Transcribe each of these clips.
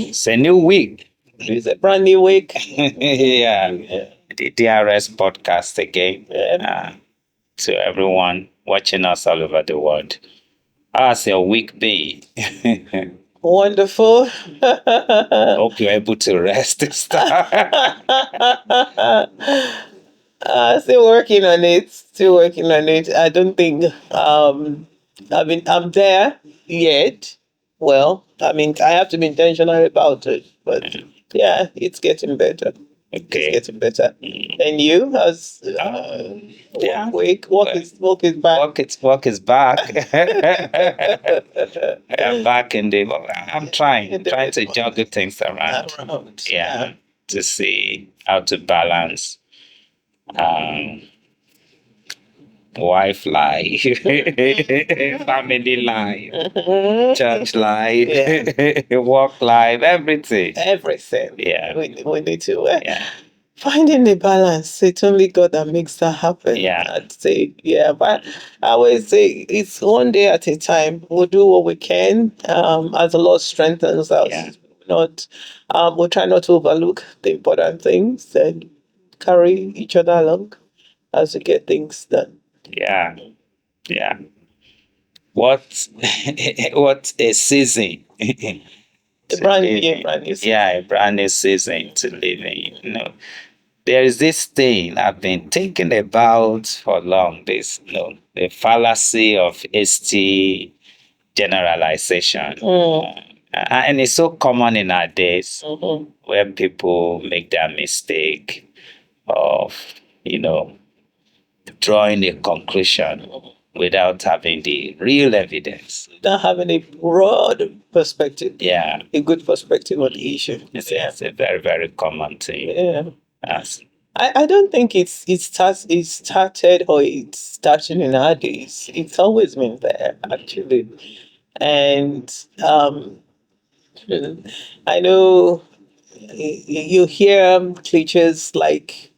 It's a new week. It's a brand new week. Yeah. The DRx podcast again. To everyone watching us all over the world. How's your week been? Wonderful. Hope you're able to rest this time. Still working on it. Still working on it. I don't think I'm there yet. Well, I have to be intentional about it. But yeah, it's getting better. It's Okay. getting better. And you, as Yeah. work is back. Work is back. I'm back in the. I'm trying to juggle things around. Around. Yeah, to see how to balance um wife life, family life, Mhm. church life, Yeah. work life, everything. Everything. Yeah. We need to Yeah. finding the balance. It's only God that makes that happen. Yeah. I'd say, yeah, but I always say it's one day at a time. We'll do what we can as the Lord strengthens us. Yeah. Not, we'll try not to overlook the important things and carry each other along as we get things done. Yeah. Yeah. What what a season. A To brand live new, in. brand new season. Yeah, a brand new season to live in. There is this thing I've been thinking about for long. This, the fallacy of hasty generalization. And it's so common in our days Mhm. where people make that mistake of, you know, drawing a conclusion without having the real evidence. Not having a broad perspective, Yeah, a good perspective on the issue. it's a very, very common thing. Yeah. As, I don't think it started or it's starting in our days. It's always been there actually. And I know you hear cliches like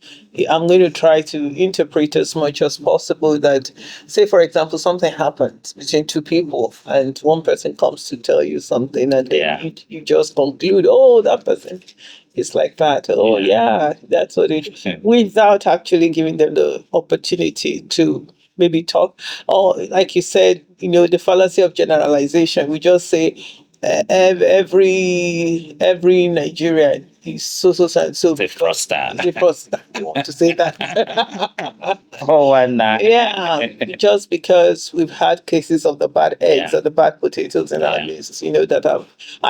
I'm going to try to interpret as much as possible that, say, for example, something happens between two people and one person comes to tell you something and then Yeah. you just conclude, oh, that person is like that. Oh, yeah, that's what it is, without actually giving them the opportunity to maybe talk. Or, like you said, the fallacy of generalization. We just say, every Nigerian is so and so. The fraudster. The fraudster. You want to say that? oh, and Yeah, just because we've had cases of the bad eggs Yeah. or the bad potatoes in our Yeah. midst, that have.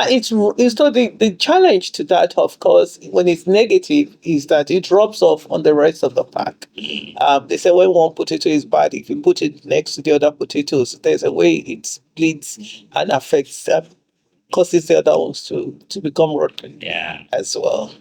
It's not the challenge to that, of course, when it's negative, is that it drops off on the rest of the pack. They say when one potato is bad, if you put it next to the other potatoes, there's a way it splits and affects causes the other ones to become rotten Yeah. as well.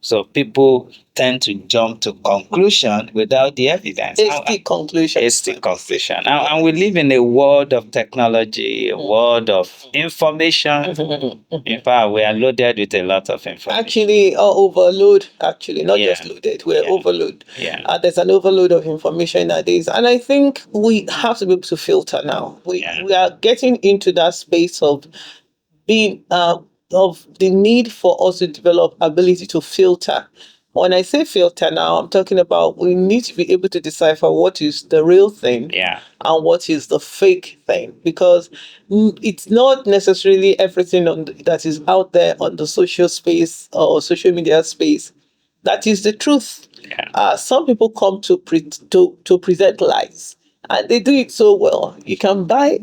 So people tend to jump to conclusion without the evidence. It's the conclusion. It's the conclusion. And we live in a world of technology, a world of information. In fact, we are loaded with a lot of information. Actually, overload. Actually, not Yeah. just loaded. We're Yeah. overload. Yeah. There's an overload of information nowadays, and I think we have to be able to filter now. We are getting into that space of being of the need for us to develop ability to filter. When I say filter now, I'm talking about we need to be able to decipher what is the real thing Yeah. and what is the fake thing, because it's not necessarily everything that is out there on the social space or social media space that is the truth. Yeah. Some people come to present lies, and they do it so well. You can buy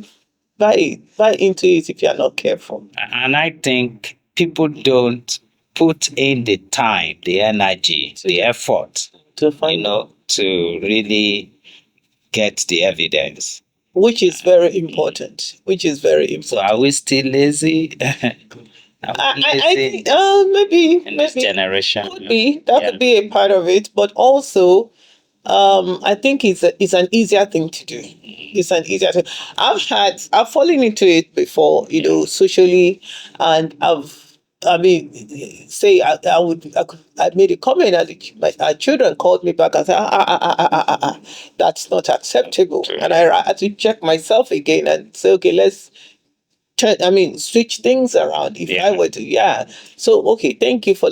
into it if you are not careful. And I think people don't put in the time, the energy, the effort, To find to really get the evidence. which is very important. Which is very important. So are we still lazy? I think maybe in this maybe generation. could be that could be a part of it, but also I think it's an easier thing to do. It's an easier thing. I've fallen into it before, socially, and say I made a comment and our children called me back and said, that's not acceptable. And I had to check myself again and say, okay, let's switch things around if I Yeah. were to. Yeah. So okay, thank you for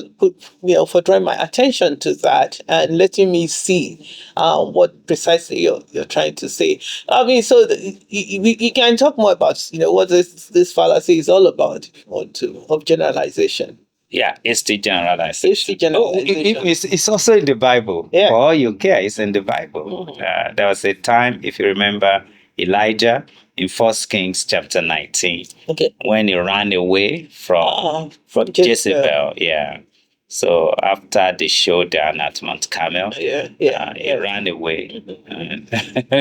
for drawing my attention to that and letting me see what precisely you're trying to say. So you can talk more about what this fallacy is all about if you want to, of generalization. Yeah, it's the It's the generalization. Oh, generalization. it's also in the Bible. Yeah. For all you care, it's in the Bible. There was a time, if you remember, Elijah in First Kings chapter 19, Okay. when he ran away From Jezebel. Jezebel. Yeah. So after the showdown at Mount Carmel, Yeah. he ran away.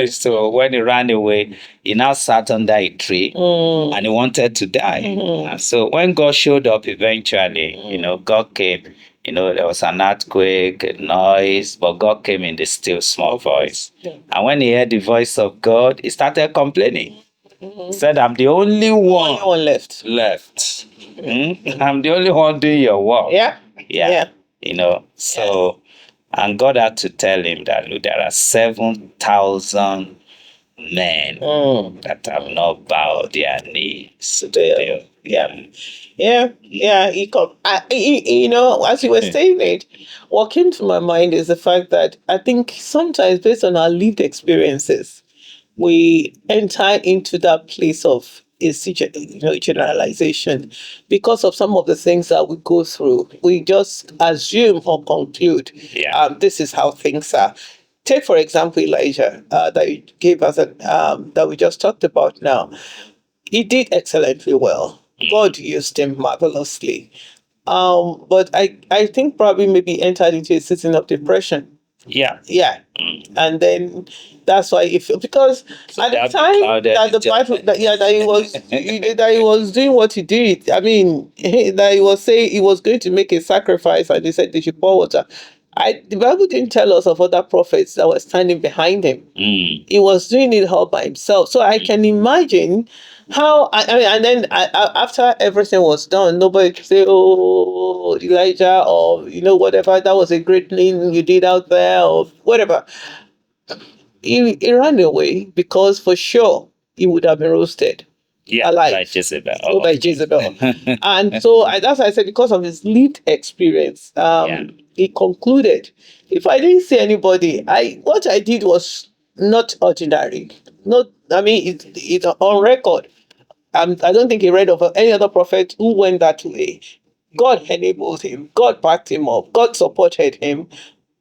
So when he ran away, he now sat under a tree and he wanted to die. So when God showed up eventually, God came, there was an earthquake, a noise, but God came in the still small voice. Yeah. And when he heard the voice of God, he started complaining. Said, I'm the only Only one one left. left. I'm the only one doing your work. Yeah. Yeah. So, and God had to tell him that, look, there are 7,000 men that have not bowed their knees to Still. Baal. Yeah. As you were saying it, what came to my mind is the fact that I think sometimes, based on our lived experiences, we enter into that place of generalization because of some of the things that we go through. We just assume or conclude, Yeah. this is how things are. Take, for example, Elijah, that you gave us, that we just talked about now. He did excellently well. God used him marvelously. But I think probably maybe entered into a season of depression. Yeah. Yeah. And then that's why because at the that time clouded that the the Bible that he was that he was doing what he did, that he was saying he was going to make a sacrifice and he said they should pour water. The Bible didn't tell us of other prophets that were standing behind him. He was doing it all by himself. So I can imagine how and then after everything was done, nobody could say, "Oh, Elijah," or whatever. That was a great thing you did out there, or whatever. He ran away because for sure he would have been roasted alive by Jezebel. by Jezebel. And so that's why I said, because of his lived experience, he concluded, if I didn't see anybody, what I did was not ordinary. Not, it's on record. I don't think he read of any other prophet who went that way. God enabled him. God backed him up. God supported him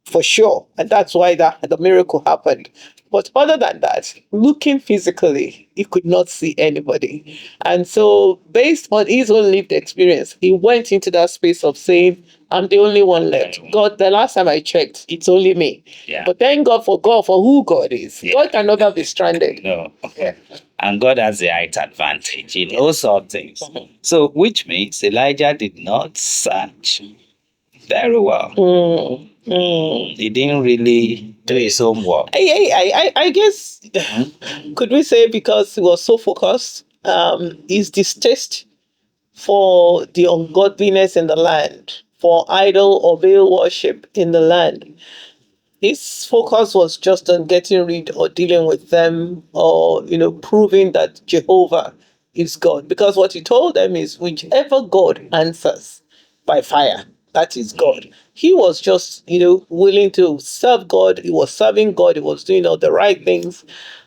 for sure. And that's why the miracle happened. But other than that, looking physically, he could not see anybody. And so, based on his own lived experience, he went into that space of saying, I'm the only one left. God, the last time I checked, it's only me. Yeah. But thank God for who God is. Yeah. God can never be stranded. No. And God has the height advantage. He knows all things. So, which means Elijah did not search very well. He didn't really do his homework. I guess, could we say because he was so focused, his distaste for the ungodliness in the land, for idol or Baal worship in the land, his focus was just on getting rid or dealing with them, or proving that Jehovah is God. Because what he told them is, whichever God answers by fire, that is God. He was just willing to serve God. He was serving God. He was doing all the right things,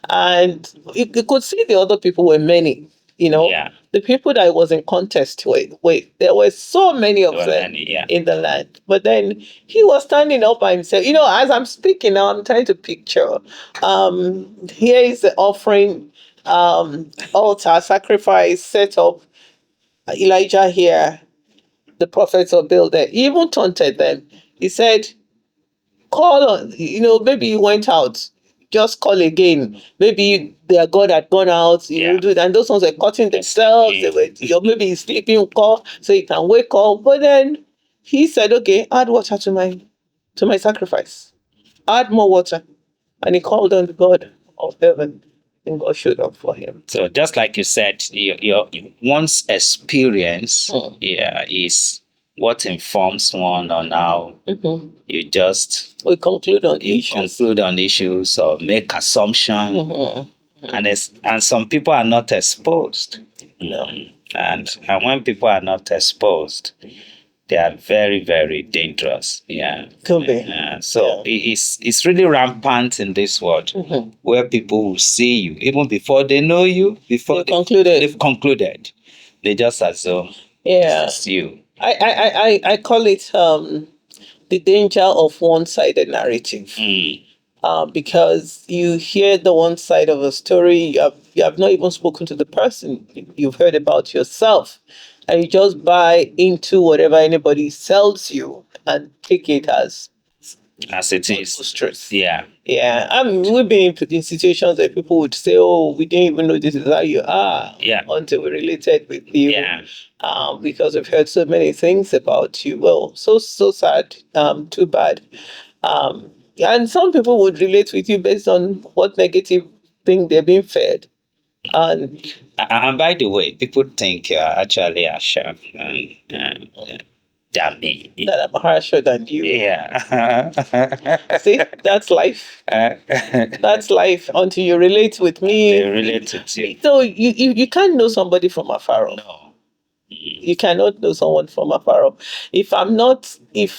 and you could see the other people were many. Yeah. The people that I was in contest with, there were so many of There were them many, yeah. in the land. But then he was standing up by himself. As I'm speaking now, I'm trying to picture. Here is the offering altar sacrifice set up. Elijah here, the prophets of Baal there. He even taunted them. He said, call on, maybe he went out, just call again. Maybe their God had gone out, and those ones were cutting themselves. They were, maybe he's sleeping, call so he can wake up. But then he said, okay, add water to my sacrifice. Add more water. And he called on the God of heaven, and God showed up for him. So just like you said, your one's experience, is what informs one on how you just We conclude on issues or make assumptions. And some people are not exposed. And when people are not exposed, they are very, very dangerous. Yeah. Could be. So it's really rampant in this world where people will see you even before they know you, before they've concluded. They just assume it's you. I call it the danger of one-sided narrative. Because you hear the one side of a story, you have not even spoken to the person you've heard about yourself, and you just buy into whatever anybody sells you and take it as it is. truth. Yeah. Yeah, I mean, we've been in situations where people would say, "Oh, we didn't even know this is how you are," until we related with you. Because we've heard so many things about you. Well, so sad. Too bad. And some people would relate with you based on what negative thing they're being fed. And by the way, people think you're actually a chef than me. That I'm harsher than you. Yeah. See, that's life. That's life until you relate with me. They relate to you. So you can't know somebody from afar off. No. You cannot know someone from afar off. If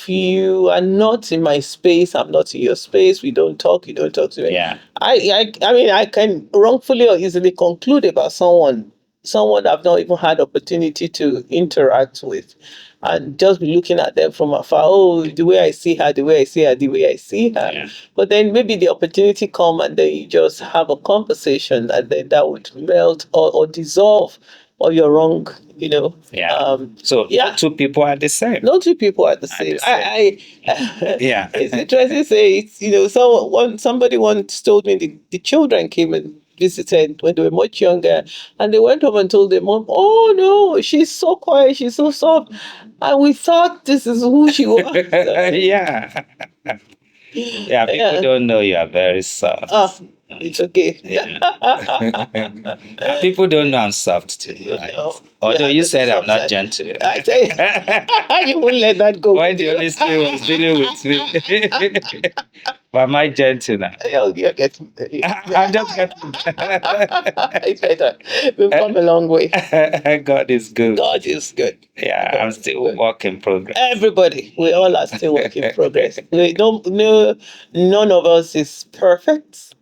you are not in my space, I'm not in your space, we don't talk, you don't talk to me. Yeah. I mean, I can wrongfully or easily conclude about someone I've not even had opportunity to interact with, and just be looking at them from afar. Oh, the way I see her, the way I see her, the way I see her. Yeah. But then maybe the opportunity come and then you just have a conversation, and then that would melt or dissolve, or you're wrong. So two people are the same. No two people are the same. Yeah. It's interesting to say. Somebody once told me the children came and visited when they were much younger, and they went home and told their mom, "Oh no, she's so quiet, she's so soft," and we thought this is who she was. Yeah. Yeah, people don't know you are very soft. It's okay. And people don't know I'm soft too. Right? Although you said I'm not gentle. I say you won't let that go. When the Holy Spirit was dealing with me. But am I gentle now? You're getting I'm just getting it's better. We've come a long way. God is good. God is good. Yeah, I'm still work in progress. Everybody, we all are still work in progress. None of us is perfect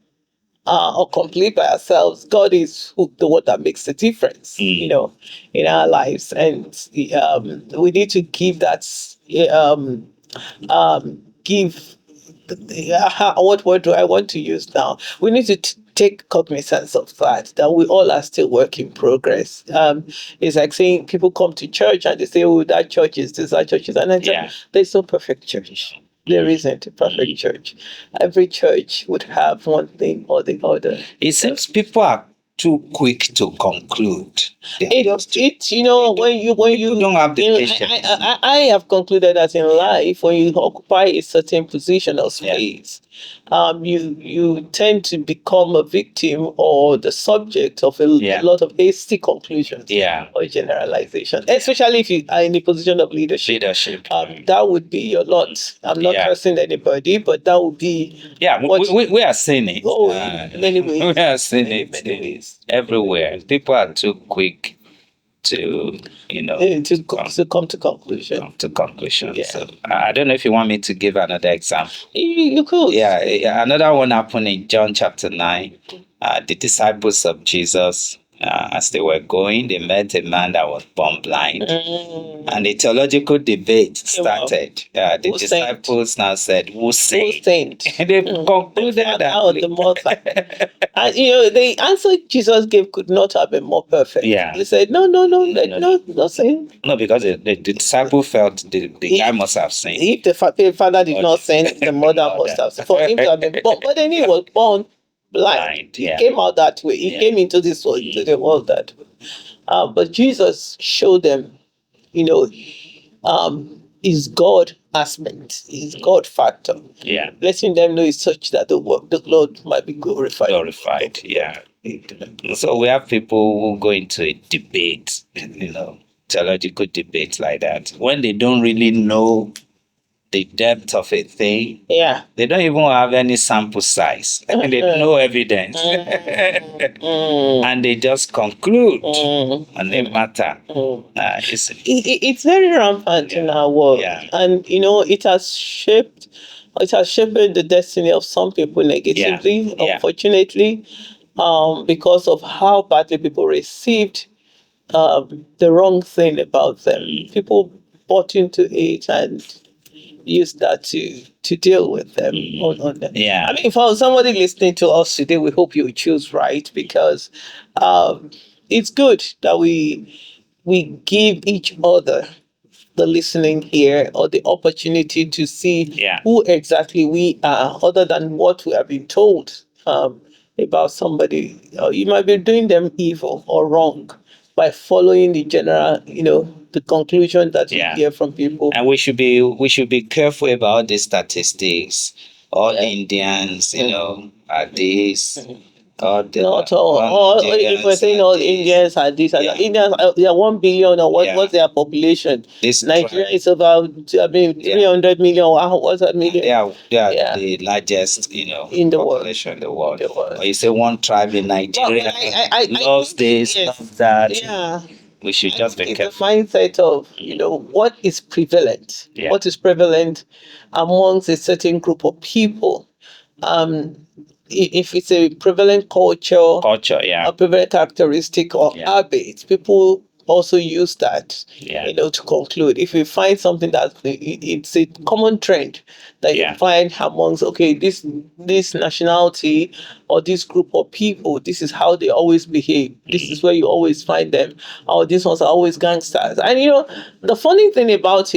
or complete by ourselves. God is the one that makes the difference, in our lives, and we need to give that. Give. What word do I want to use now? We need to take cognizance of that we all are still work in progress. It's like saying people come to church and they say, "Oh, that church is this, that church is," and there's no perfect church. There isn't a perfect church. Every church would have one thing or the other. It seems people are too quick to conclude. When you don't have the patience. I have concluded that in life, when you occupy a certain position or space, you tend to become a victim or the subject of a lot of hasty conclusions or generalization, especially if you are in a position of leadership. That would be your lot. I'm not cursing anybody, but that would be we are seeing it. In many ways. We are seeing it many ways. Everywhere. People are too quick to come to conclusion. So I don't know if you want me to give another example. You could. Yeah, another one happened in John chapter 9. The disciples of Jesus, as they were going, they met a man that was born blind. And a theological debate started. The disciples now said, "Who saint?" And they concluded that the mother. And the answer Jesus gave could not have been more perfect. They said, no, saint. No, because the disciple felt the guy must have sinned. If the father did not sin, the mother must have sinned. For him to have been born. But then he was born blind. He came out that way. He came into this world, into the world that way. But Jesus showed them, his God aspect, his God factor. Letting them know is such that the Lord might be glorified. So we have people who go into a debate, theological debate like that, when they don't really know the depth of a thing. Yeah. They don't even have any sample size. And they no evidence. And they just conclude on the matter. It's very rampant in our world, Yeah. and it has shaped the destiny of some people negatively, Yeah. unfortunately, because of how badly people received the wrong thing about them. People bought into it and use that to deal with them on them. Yeah. I mean, for somebody listening to us today, we hope you choose right, because it's good that we give each other, the listening here, or the opportunity to see Yeah. who exactly we are, other than what we have been told about somebody. You might be doing them evil or wrong by following the general, the conclusion that you Yeah. hear from people. And we should be careful about the statistics. All Indians, are this. All the Not all, if we're Nigerians saying are all this. Indians are this, Yeah. Indians they are 1 billion, or Yeah. what's their population? This Nigeria tribe, is about, I mean, Yeah. 300 million. Wow, what's that million? they are Yeah. the largest, In the world. population in the world. In the world. Or you say one tribe in Nigeria loves this, yes. loves that. Yeah. We should I just think be it's the careful. mindset of, what is prevalent. Yeah. What is prevalent amongst a certain group of people. Um, if it's a prevalent culture, Culture, yeah. a prevalent characteristic or Yeah. habit, people also use that, Yeah. to conclude. If you find something that it's a common trend that Yeah. you find amongst, okay, this nationality or this group of people, this is how they always behave. This is where you always find them. Or these ones are always gangsters. And the funny thing about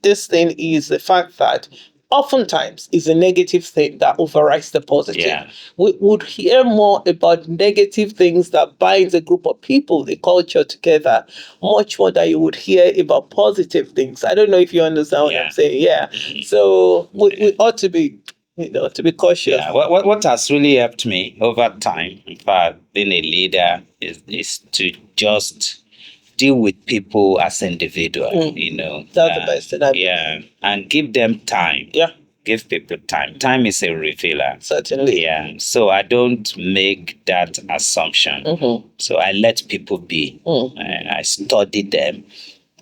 this thing is the fact that oftentimes is a negative thing that overrides the positive. Yeah. We would hear more about negative things that binds a group of people, the culture together, much more than you would hear about positive things. I don't know if you understand what Yeah. I'm saying. Yeah. So we ought to be, to be cautious. Yeah. What has really helped me over time, in fact, being a leader, is to just deal with people as individuals. That's the best thing. Yeah, and give them time. Yeah. Give people time. Time is a revealer. Certainly. Yeah. So I don't make that assumption. So I let people be. And I study them,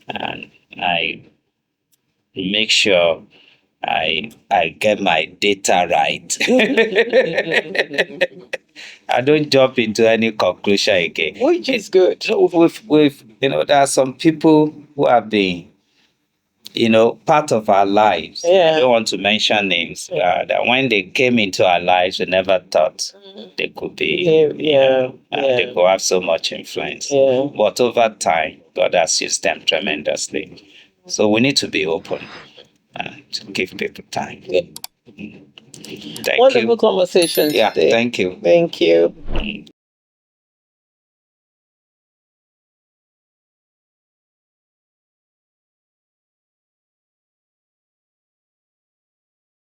and I make sure I get my data right. I don't jump into any conclusion again. Which is good. So with there are some people who have been part of our lives. Yeah. I don't want to mention names. That when they came into our lives, we never thought they could be. They could have so much influence. Yeah. But over time, God has used them tremendously. So we need to be open to give people time. Yeah. Thank Wonderful you. conversation Yeah, today. thank you. Thank you.